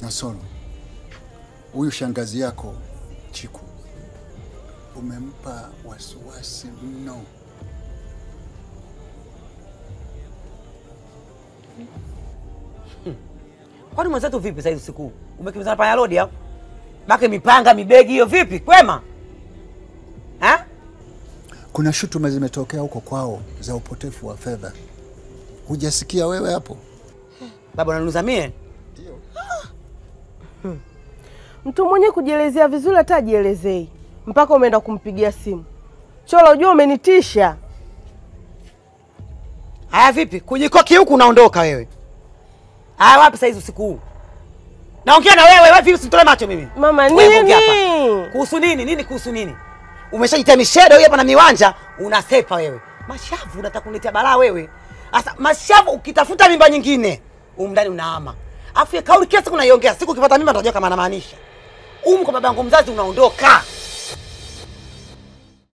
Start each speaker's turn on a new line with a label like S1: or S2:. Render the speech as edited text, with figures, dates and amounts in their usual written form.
S1: Nasoro, huyu shangazi yako Chiku umempa wasiwasi mno.
S2: Kwani mwenzetu vipi sasa hivi usiku? Umekimbizana panya road hapo? Bake mipanga, mibegi hiyo vipi? Kwema? Ha?
S1: Kuna shutuma zimetokea huko kwao za upotefu wa fedha. Hujasikia wewe hapo?
S2: Baba unanuza mie?
S1: Ndio.
S3: Mtu mwenye kujielezea vizuri hata ajielezei. Mpaka umeenda kumpigia simu. Chola unajua umenitisha.
S2: Haya vipi? Kujikoki huku unaondoka wewe. Haya wapi sasa hizi usiku huu? Naongea na wewe vipi usitoe macho mimi?
S3: Mama nini?
S2: Kuhusu nini? Nini kuhusu nini? Umeshajitia mishedo hiyo hapa na miwanja, unasepa wewe. Mashavu unataka kuniletea balaa wewe. Sasa mashavu ukitafuta mimba nyingine, umndani unaama. Afu kauli kiasi unaiongea, siku ukipata mimba utajua kama anamaanisha. Kwa babangu mzazi unaondoka.